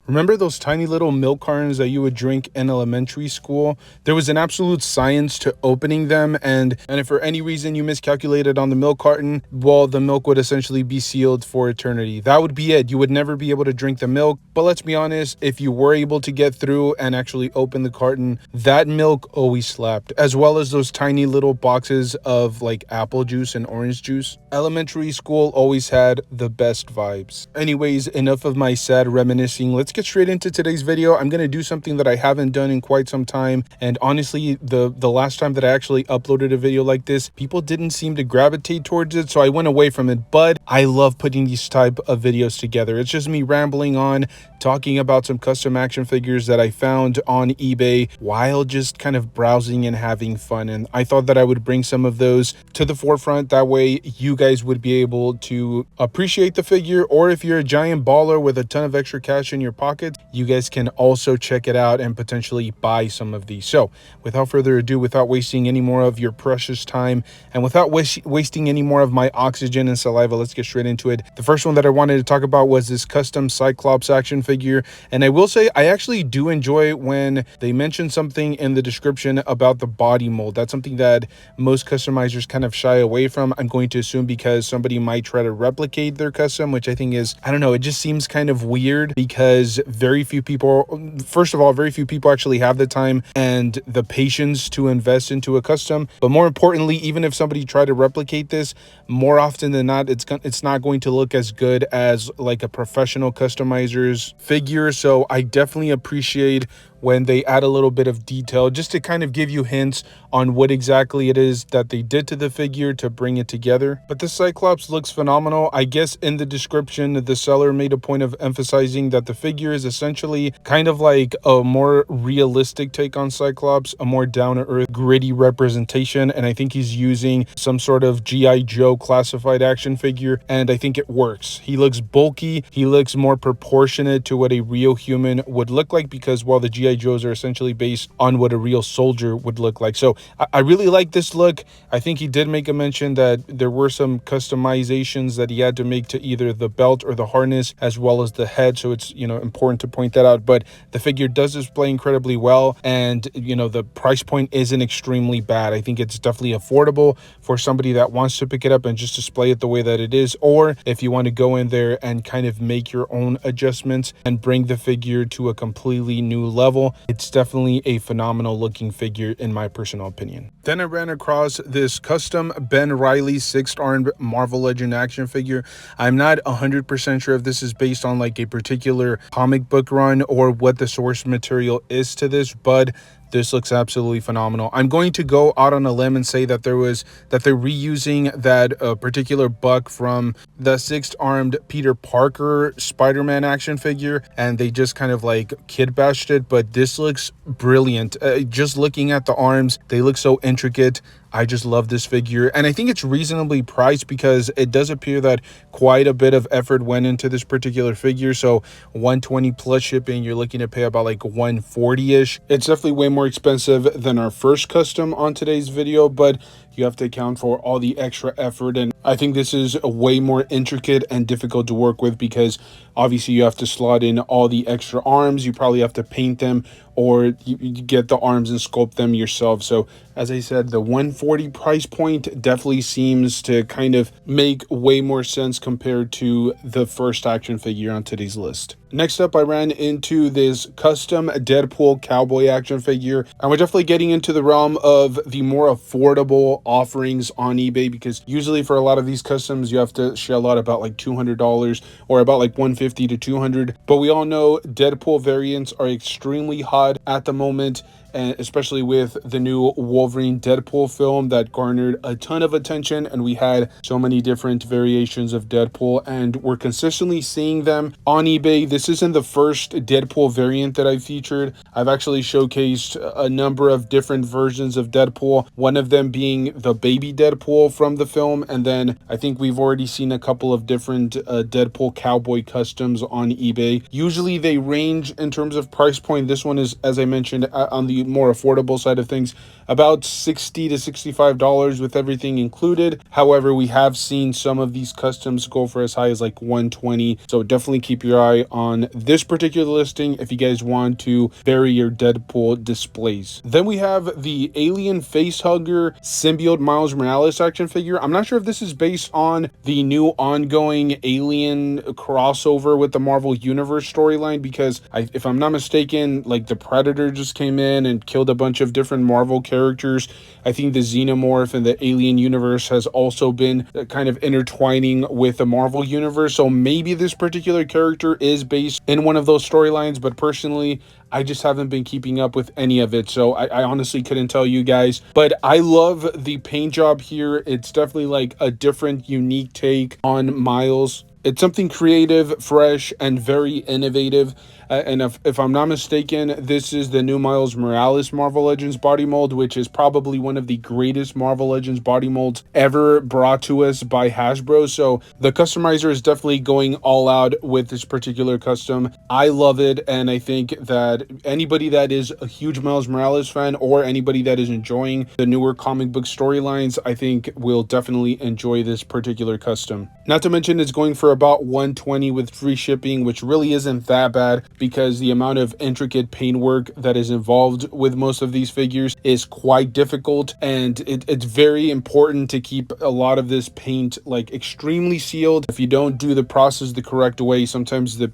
Remember those tiny little milk cartons that you would drink in elementary school? There was an absolute science to opening them, and if for any reason you miscalculated on the milk carton, well, the milk would essentially be sealed for eternity. That would be it. You would never be able to drink the milk. But let's be honest, if you were able to get through and actually open the carton, that milk always slapped, as well as those tiny little boxes of like apple juice and orange juice. Elementary school always had the best vibes. Anyways, enough of my sad reminiscing. Let's get straight into today's video. I'm going to do something that I haven't done in quite some time. And honestly, the last time that I actually uploaded a video like this, people didn't seem to gravitate towards it. So I went away from it. But I love putting these type of videos together. It's just me rambling on, talking about some custom action figures that I found on eBay while just kind of browsing and having fun. And I thought that I would bring some of those to the forefront. That way you guys would be able to appreciate the figure, or if you're a giant baller with a ton of extra cash in your pocket, you guys can also check it out and potentially buy some of these. So without further ado, without wasting any more of your precious time and without wasting any more of my oxygen and saliva, let's get straight into it. The first one that I wanted to talk about was this custom Cyclops action figure. And I will say I actually do enjoy when they mention something in the description about the body mold. That's something that most customizers kind of shy away from. I'm going to assume because somebody might try to replicate their custom, which I think is, I don't know, it just seems kind of weird because very few people, first of all, very few people actually have the time and the patience to invest into a custom. But more importantly, even if somebody tried to replicate this, more often than not, it's not going to look as good as like a professional customizer's figure. So I definitely appreciate when they add a little bit of detail just to kind of give you hints on what exactly it is that they did to the figure to bring it together. But this Cyclops looks phenomenal. I guess in the description, the seller made a point of emphasizing that the figure is essentially kind of like a more realistic take on Cyclops, a more down-to-earth, gritty representation. And I think he's using some sort of G.I. Joe classified action figure, and I think it works. He looks bulky. He looks more proportionate to what a real human would look like, because while the G.I. Joes are essentially based on what a real soldier would look like. So I really like this look. I think he did make a mention that there were some customizations that he had to make to either the belt or the harness as well as the head. So it's, important to point that out. But the figure does display incredibly well. And, the price point isn't extremely bad. I think it's definitely affordable for somebody that wants to pick it up and just display it the way that it is. Or if you want to go in there and kind of make your own adjustments and bring the figure to a completely new level, it's definitely a phenomenal looking figure in my personal opinion. Then I ran across this custom Ben Reilly six-armed Marvel Legend action figure. I'm not 100% sure if this is based on like a particular comic book run or what the source material is to this, but this looks absolutely phenomenal. I'm going to go out on a limb and say that they're reusing that particular buck from the six-armed Peter Parker Spider-Man action figure, and they just kind of like kid bashed it. But this looks brilliant. Just looking at the arms, they look so intricate. I just love this figure, and I think it's reasonably priced because it does appear that quite a bit of effort went into this particular figure. So 120 plus shipping, you're looking to pay about like 140-ish. It's definitely way more expensive than our first custom on today's video, but you have to account for all the extra effort, and I think this is a way more intricate and difficult to work with because obviously you have to slot in all the extra arms. You probably have to paint them, or you get the arms and sculpt them yourself. So as I said, the 140 price point definitely seems to kind of make way more sense compared to the first action figure on today's list. Next up, I ran into this custom Deadpool Cowboy action figure, and we're definitely getting into the realm of the more affordable offerings on eBay, because usually for a lot of these customs you have to shell out about like $200 or about like $150 to $200. But we all know Deadpool variants are extremely hot at the moment, and especially with the new Wolverine Deadpool film that garnered a ton of attention, and we had so many different variations of Deadpool, and we're consistently seeing them on eBay. This isn't the first Deadpool variant that I've featured. I've actually showcased a number of different versions of Deadpool, one of them being the baby Deadpool from the film, and then I think we've already seen a couple of different Deadpool Cowboy customs on eBay. Usually they range in terms of price point. This one is, as I mentioned, on the the more affordable side of things, about $60 to $65 with everything included. However, we have seen some of these customs go for as high as like $120. So definitely keep your eye on this particular listing if you guys want to vary your Deadpool displays. Then we have the Alien Facehugger Symbiote Miles Morales action figure. I'm not sure if this is based on the new ongoing Alien crossover with the Marvel Universe storyline, because if I'm not mistaken, like the Predator just came in and killed a bunch of different Marvel characters. I think the Xenomorph and the Alien universe has also been kind of intertwining with the Marvel universe. So maybe this particular character is based in one of those storylines, but personally, I just haven't been keeping up with any of it, so I honestly couldn't tell you guys. But I love the paint job here. It's definitely like a different, unique take on Miles. It's something creative, fresh, and very innovative. And if I'm not mistaken, this is the new Miles Morales Marvel Legends body mold, which is probably one of the greatest Marvel Legends body molds ever brought to us by Hasbro. So the customizer is definitely going all out with this particular custom. I love it, and I think that anybody that is a huge Miles Morales fan, or anybody that is enjoying the newer comic book storylines, I think will definitely enjoy this particular custom. Not to mention, it's going for about $120 with free shipping, which really isn't that bad, because the amount of intricate paint work that is involved with most of these figures is quite difficult, and it's very important to keep a lot of this paint like extremely sealed. If you don't do the process the correct way, sometimes the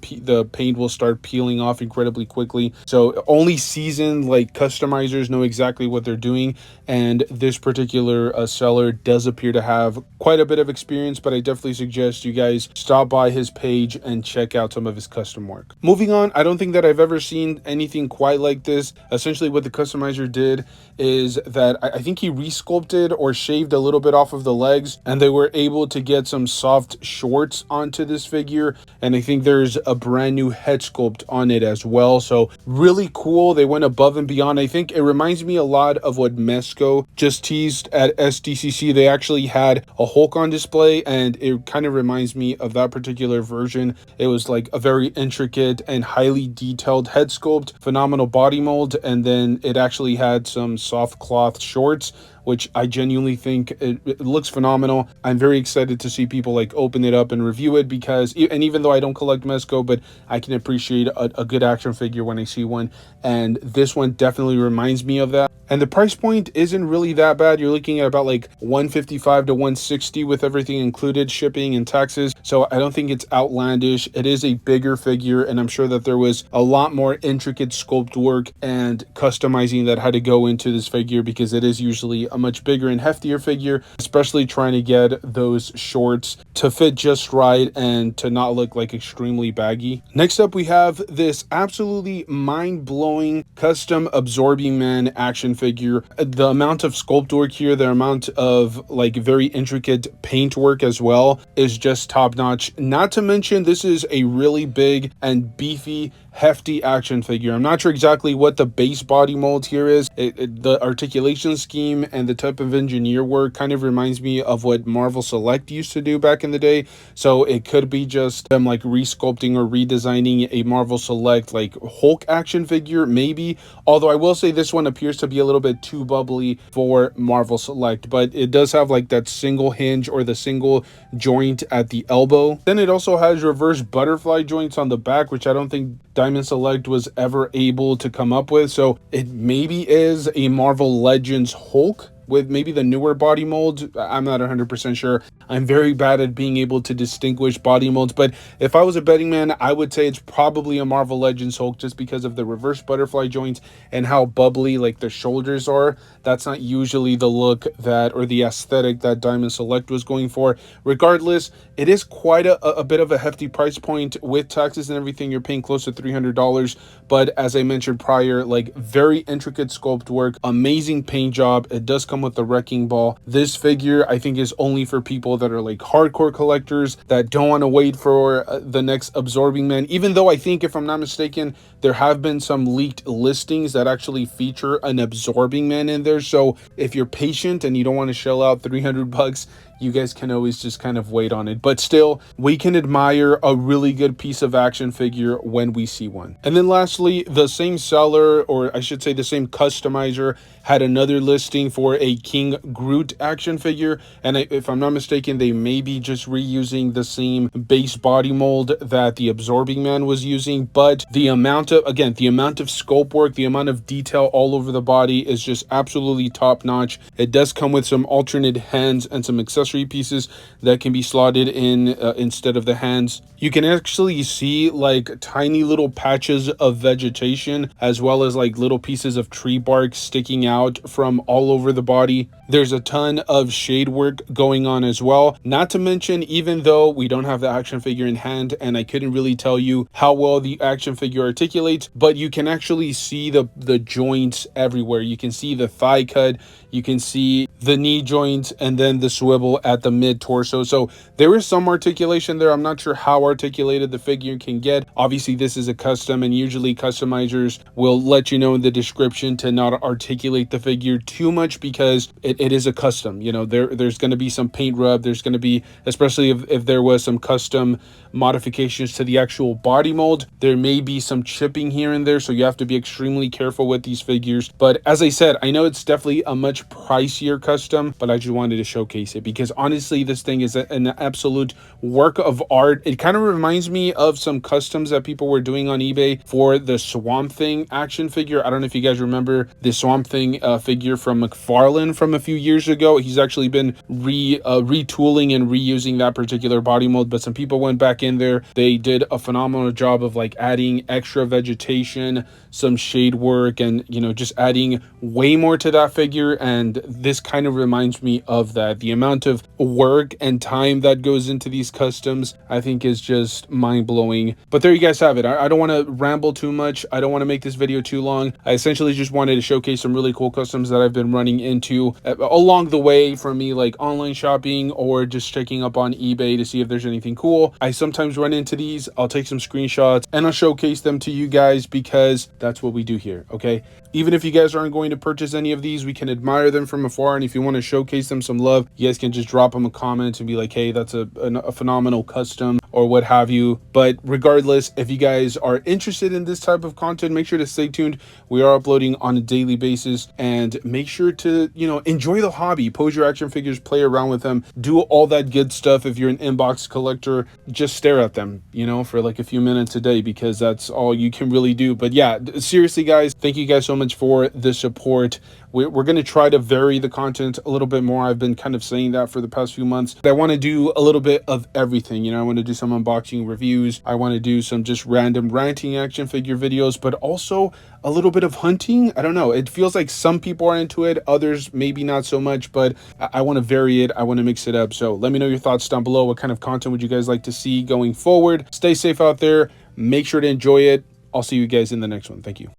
paint will start peeling off incredibly quickly. So only seasoned like customizers know exactly what they're doing, and this particular seller does appear to have quite a bit of experience. But I definitely suggest you guys stop by his page and check out some of his custom work. Moving on, I don't think that I've ever seen anything quite like this. Essentially what the customizer did is that I think he resculpted or shaved a little bit off of the legs, and they were able to get some soft shorts onto this figure, and I think there's a brand new head sculpt on it as well. So really cool. They went above and beyond. I think it reminds me a lot of what Mezco just teased at SDCC. They actually had a Hulk on display, and it kind of reminds me of that particular version. It was like a very intricate and highly detailed head sculpt, phenomenal body mold, and then it actually had some soft cloth shorts, which I genuinely think it looks phenomenal. I'm very excited to see people like open it up and review it, because, and even though I don't collect Mezco, but I can appreciate a good action figure when I see one, and this one definitely reminds me of that. And the price point isn't really that bad. You're looking at about like $155 to $160 with everything included, shipping and taxes. So I don't think it's outlandish. It is a bigger figure, and I'm sure that there was a lot more intricate sculpt work and customizing that had to go into this figure, because it is usually a much bigger and heftier figure, especially trying to get those shorts to fit just right and to not look like extremely baggy. Next up, we have this absolutely mind-blowing custom Absorbing Man action figure. The amount of sculpt work here, the amount of like very intricate paint work as well, is just top notch. Not to mention, this is a really big and beefy, hefty action figure. I'm not sure exactly what the base body mold here is. The articulation scheme and the type of engineer work kind of reminds me of what Marvel Select used to do back in the day. So it could be just them like resculpting or redesigning a Marvel Select like Hulk action figure, maybe. Although I will say this one appears to be a little bit too bubbly for Marvel Select, but it does have like that single hinge or the single joint at the elbow. Then it also has reverse butterfly joints on the back, which I don't think Diamond Select was ever able to come up with. So it maybe is a Marvel Legends Hulk with maybe the newer body mold. I'm not 100% sure. I'm very bad at being able to distinguish body molds, but if I was a betting man, I would say it's probably a Marvel Legends Hulk, just because of the reverse butterfly joints and how bubbly like the shoulders are. That's not usually the look that, or the aesthetic that Diamond Select was going for. Regardless, it is quite a bit of a hefty price point with taxes and everything. You're paying close to $300, but as I mentioned prior, like very intricate sculpt work, amazing paint job. It does come with the wrecking ball. This figure I think is only for people that are like hardcore collectors that don't want to wait for the next Absorbing Man, even though I think, if I'm not mistaken, there have been some leaked listings that actually feature an Absorbing Man in there. So if you're patient and you don't want to shell out $300, you guys can always just kind of wait on it. But still, we can admire a really good piece of action figure when we see one. And then lastly, the same seller, or I should say the same customizer, had another listing for a King Groot action figure. And if I'm not mistaken, they may be just reusing the same base body mold that the Absorbing Man was using. But the amount of, again, the amount of sculpt work, the amount of detail all over the body is just absolutely top notch. It does come with some alternate hands and some accessory pieces that can be slotted in instead of the hands. You can actually see like tiny little patches of vegetation, as well as like little pieces of tree bark sticking out from all over the body. There's a ton of shade work going on as well. Not to mention, even though we don't have the action figure in hand and I couldn't really tell you how well the action figure articulates, but you can actually see the joints everywhere. You can see the thigh cut, you can see the knee joints, and then the swivel at the mid torso. So there is some articulation there. I'm not sure how articulated the figure can get. Obviously, this is a custom, and usually customizers will let you know in the description to not articulate the figure too much, because it is a custom. You know, there's going to be some paint rub. There's going to be, especially if there was some custom modifications to the actual body mold, there may be some chipping here and there. So you have to be extremely careful with these figures. But as I said, I know it's definitely a much pricier custom, but I just wanted to showcase it because honestly, this thing is an absolute work of art. It kind of reminds me of some customs that people were doing on eBay for the Swamp Thing action figure. I don't know if you guys remember the Swamp Thing figure from McFarlane from a few years ago. He's actually been retooling and reusing that particular body mold, but some people went back in there. They did a phenomenal job of like adding extra vegetation, some shade work, and you know, just adding way more to that figure. And this kind of reminds me of that. The amount of work and time that goes into these customs, I think, is just mind-blowing. But there you guys have it. I don't want to ramble too much. I don't want to make this video too long. I essentially just wanted to showcase some really cool customs that I've been running into along the way from me, like online shopping or just checking up on eBay to see if there's anything cool. I sometimes run into these. I'll take some screenshots and I'll showcase them to you guys because that's what we do here, okay? Even if you guys aren't going to purchase any of these, we can admire them from afar. And if you want to showcase them some love, you guys can just drop them a comment and be like, hey, that's a phenomenal custom or what have you. But regardless, if you guys are interested in this type of content, make sure to stay tuned. We are uploading on a daily basis, and make sure to, you know, enjoy the hobby, pose your action figures, play around with them, do all that good stuff. If you're an inbox collector, just stare at them, you know, for like a few minutes a day, because that's all you can really do. But yeah, seriously guys, thank you guys so much for the support. We're going to try to vary the content a little bit more. I've been kind of saying that for the past few months. I want to do a little bit of everything. You know, I want to do some unboxing reviews. I want to do some just random ranting action figure videos, but also a little bit of hunting. I don't know. It feels like some people are into it. Others maybe not so much, but I want to vary it. I want to mix it up. So let me know your thoughts down below. What kind of content would you guys like to see going forward? Stay safe out there. Make sure to enjoy it. I'll see you guys in the next one. Thank you.